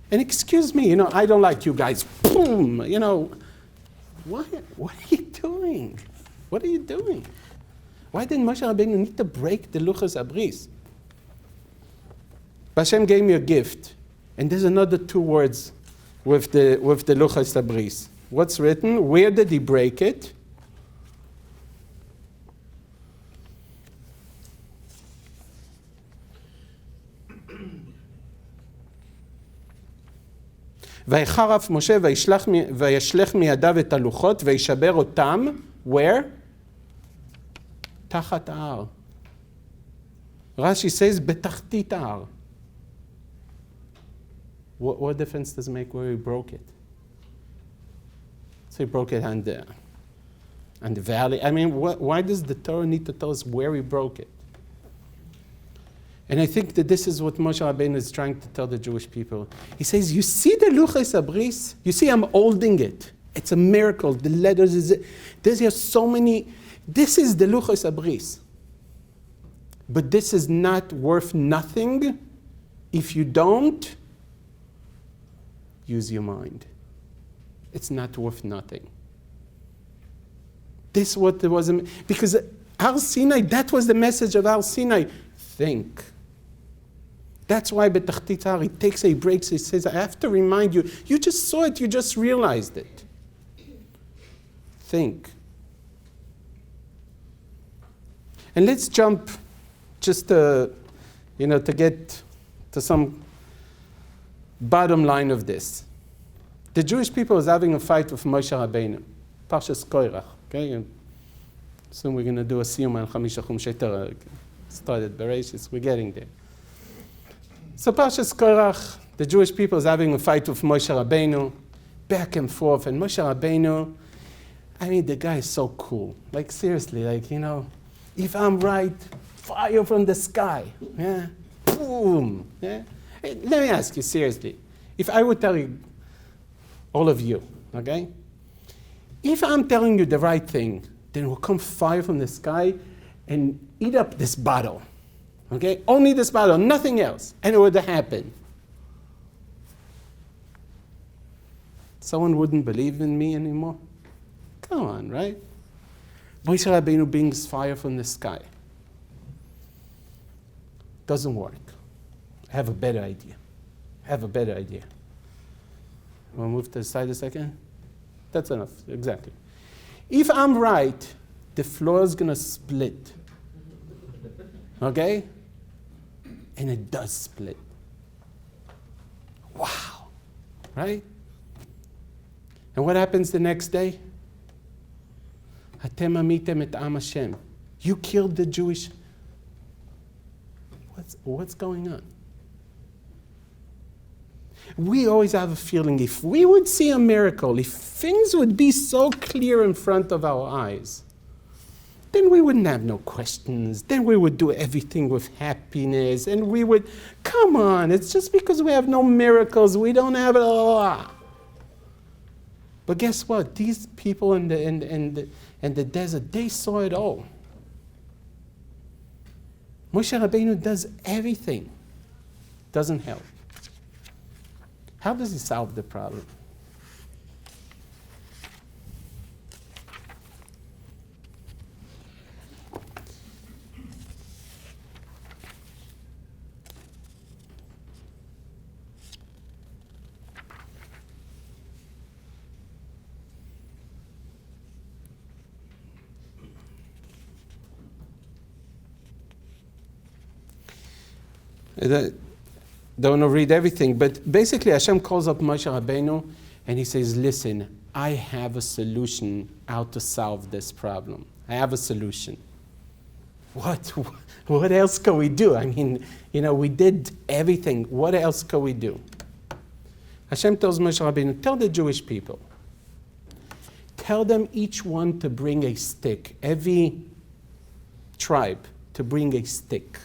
And excuse me, you know, I don't like you guys. Boom, you know, what are you doing? What are you doing? Why did Moshe Rabbeinu need to break the Luchos Abris? Hashem gave me a gift. And there's another two words with the Luchos Abris. What's written? Where did he break it? ויחרף משה וישלח מידיו את הלוחות וישבר אותם. Where? תחת ההר. Rashi says בתחתית ההר. What difference does it make where he broke it? So he broke it on the valley. I mean, why does the Torah need to tell us where he broke it? And I think that this is what Moshe Rabbeinu is trying to tell the Jewish people. He says, you see the Luchos Abris? You see I'm holding it. It's a miracle. The letters, there's so many. This is the Luchos Abris. But this is not worth nothing if you don't use your mind. It's not worth nothing. This what there was, because Har Sinai, that was the message of Har Sinai. Think. That's why B'tachtit Har, he takes, he breaks, he says, I have to remind you, you just saw it, you just realized it. Think. And let's jump just to get to some bottom line of this. The Jewish people is having a fight with Moshe Rabbeinu. Parshas Koirach. Okay? Soon we're going to do a siyum on Chamisha Chumshei Torah. Started Bereshis. We're getting there. So Parshas Koirach, the Jewish people is having a fight with Moshe Rabbeinu, back and forth. And Moshe Rabbeinu, I mean, the guy is so cool. Like, seriously, like, you know, if I'm right, fire from the sky. Yeah? Boom. Yeah? Hey, let me ask you, seriously. If I would tell you, all of you, okay? If I'm telling you the right thing, then will come fire from the sky and eat up this bottle. Okay? Only this bottle, nothing else. And it would happen. Someone wouldn't believe in me anymore? Come on, right? Moshe Rabbeinu brings fire from the sky. Doesn't work. I have a better idea. Want to move to the side a second? That's enough, exactly. If I'm right, the floor is going to split. Okay? And it does split. Wow. Right? And what happens the next day? Atem amitem et am Hashem. You killed the Jewish. What's going on? We always have a feeling if we would see a miracle, if things would be so clear in front of our eyes, then we wouldn't have no questions. Then we would do everything with happiness. And we would, come on, it's just because we have no miracles, we don't have it all. But guess what? These people in the desert, they saw it all. Moshe Rabbeinu does everything. Doesn't help. How does he solve the problem? Don't want to read everything, but basically Hashem calls up Moshe Rabbeinu and he says, listen, I have a solution how to solve this problem. I have a solution. What else can we do? I mean, we did everything. What else can we do? Hashem tells Moshe Rabbeinu, tell the Jewish people, tell them each one to bring a stick, every tribe to bring a stick.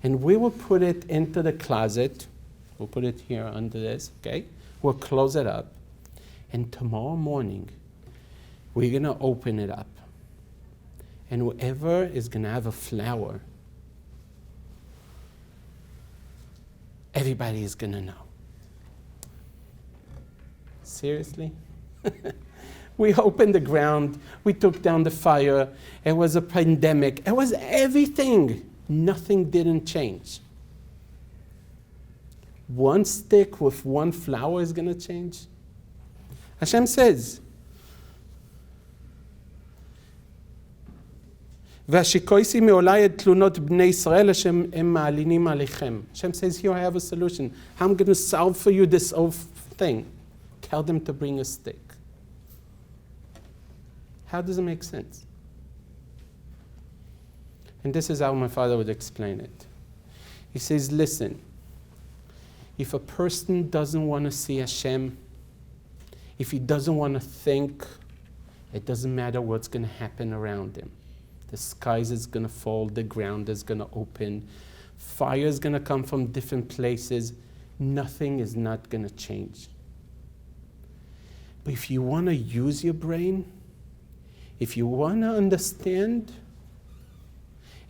And we will put it into the closet. We'll put it here under this, okay? We'll close it up. And tomorrow morning, we're going to open it up. And whoever is going to have a flower, everybody is going to know. Seriously? We opened the ground. We took down the fire. It was a pandemic. It was everything. Nothing didn't change. One stick with one flower is going to change? Hashem says, והשיקויסי מעולי את תלונות בני ישראל אשר הם מעלינים עליכם. Hashem says, here I have a solution. I'm going to solve for you this whole thing. Tell them to bring a stick. How does it make sense? And this is how my father would explain it. He says, listen, if a person doesn't want to see Hashem, if he doesn't want to think, it doesn't matter what's going to happen around him. The skies is going to fall, the ground is going to open, fire is going to come from different places. Nothing is not going to change. But if you want to use your brain, if you want to understand,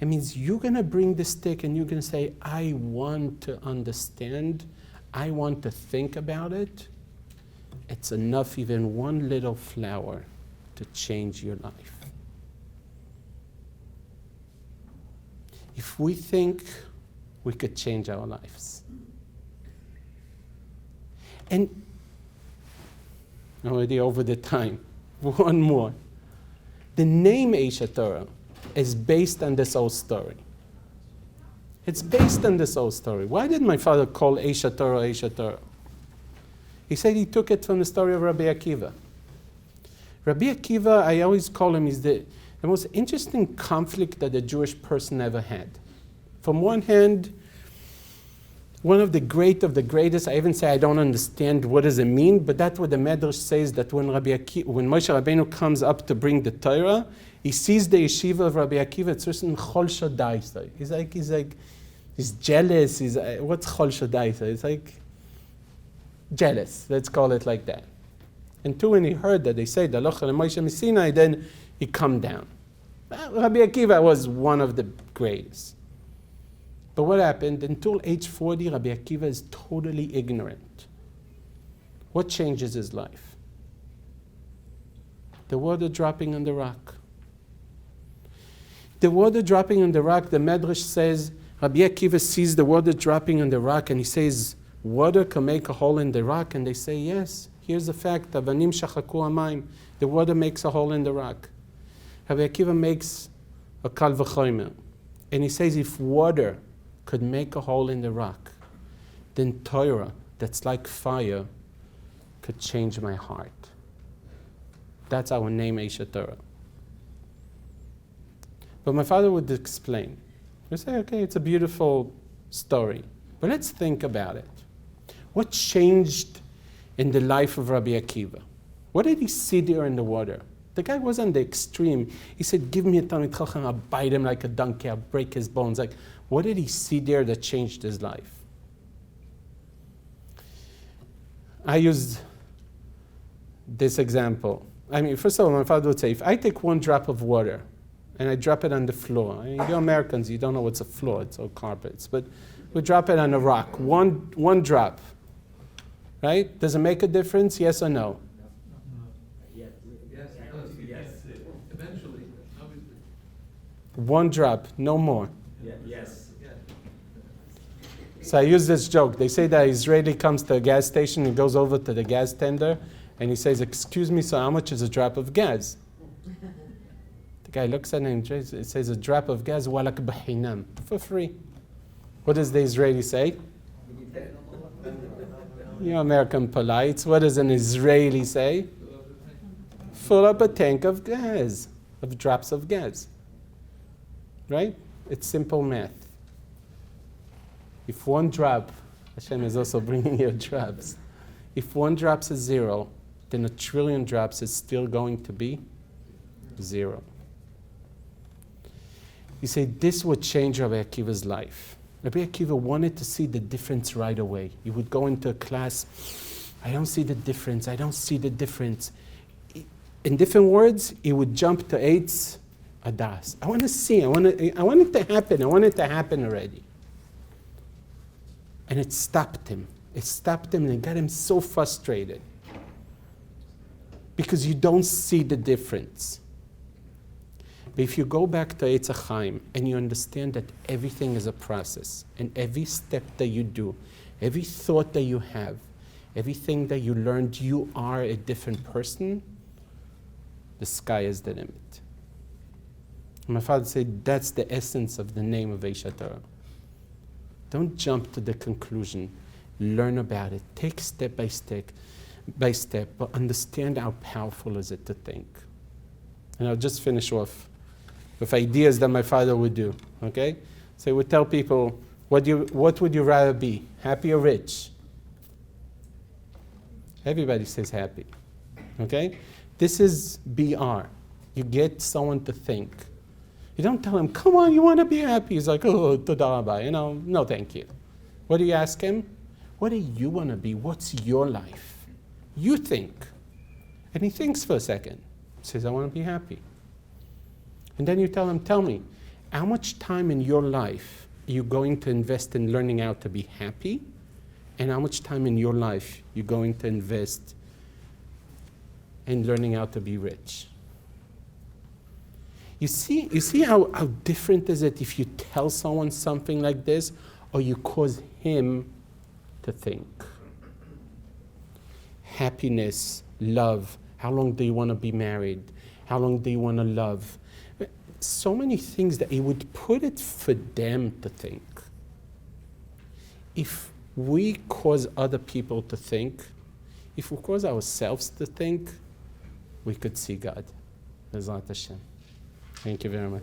it means you're going to bring the stick and you're going to say, I want to understand. I want to think about it. It's enough, even one little flower, to change your life. If we think we could change our lives. And already over the time, one more. The name Eisha Torah is based on this old story. It's based on this old story. Why did my father call Eisha Torah Eisha Torah? He said he took it from the story of Rabbi Akiva. Rabbi Akiva, I always call him, is the most interesting conflict that a Jewish person ever had. From one hand, one of the greatest, I even say I don't understand what does it mean, but that's what the Medrash says, that when Moshe Rabbeinu comes up to bring the Torah, he sees the yeshiva of Rabbi Akiva, it's written Chol Shadaisa. He's jealous, what's Chol Shadaisa? It's like jealous, let's call it like that. And two, when he heard that they say, Dalocha leMoshe Sinai, then he come down. Rabbi Akiva was one of the greatest. But what happened? Until age 40, Rabbi Akiva is totally ignorant. What changes his life? The water dropping on the rock. The water dropping on the rock, the Medrash says, Rabbi Akiva sees the water dropping on the rock and he says, water can make a hole in the rock? And they say, yes. Here's the fact, Avanim shachaku hamayim. The water makes a hole in the rock. Rabbi Akiva makes a kal v'chomer. And he says, if water could make a hole in the rock, then Torah, that's like fire, could change my heart. That's our name, Eisha Torah. But my father would explain. He'd say, okay, it's a beautiful story, but let's think about it. What changed in the life of Rabbi Akiva? What did he see there in the water? The guy was on the extreme. He said, give me a Talmid Chacham, I'll bite him like a donkey, I'll break his bones. Like, what did he see there that changed his life? I used this example. I mean, first of all, my father would say, if I take one drop of water and I drop it on the floor, I mean, you Americans, you don't know what's a floor, it's all carpets, but we drop it on a rock, one drop, right? Does it make a difference, yes or no? Yes, eventually, obviously. One drop, no more. Yes. So I use this joke. They say that Israeli comes to a gas station and goes over to the gas tender and he says, excuse me, so how much is a drop of gas? The guy looks at him and says, a drop of gas, walak b'hinam, for free. What does the Israeli say? You American polites. What does an Israeli say? Fill up a tank of gas, of drops of gas. Right? It's simple math. If one drop, Hashem is also bringing you drops. If one drop is 0, then 1 trillion drops is still going to be 0. You say, this would change Rabbi Akiva's life. Rabbi Akiva wanted to see the difference right away. He would go into a class, I don't see the difference, I don't see the difference. In different words, he would jump to Eitz Adas. I want to see, I want it to happen already. And it stopped him. It stopped him and it got him so frustrated. Because you don't see the difference. But if you go back to Eitz HaChaim and you understand that everything is a process, and every step that you do, every thought that you have, everything that you learned, you are a different person, the sky is the limit. And my father said that's the essence of the name of Eisha Torah. Don't jump to the conclusion. Learn about it. Take step by step, but understand how powerful is it to think. And I'll just finish off with ideas that my father would do. Okay? So he would tell people, what would you rather be? Happy or rich? Everybody says happy. Okay? This is BR. You get someone to think. You don't tell him, come on, you want to be happy. He's like, oh, toda rabbi. No, thank you. What do you ask him? What do you want to be? What's your life? You think. And he thinks for a second. He says, I want to be happy. And then you tell him, tell me, how much time in your life are you going to invest in learning how to be happy? And how much time in your life you're going to invest in learning how to be rich? You see how different is it if you tell someone something like this or you cause him to think? Happiness, love, how long do you want to be married? How long do you want to love? So many things that he would put it for them to think. If we cause other people to think, if we cause ourselves to think, we could see God. Bezrat Hashem. Thank you very much.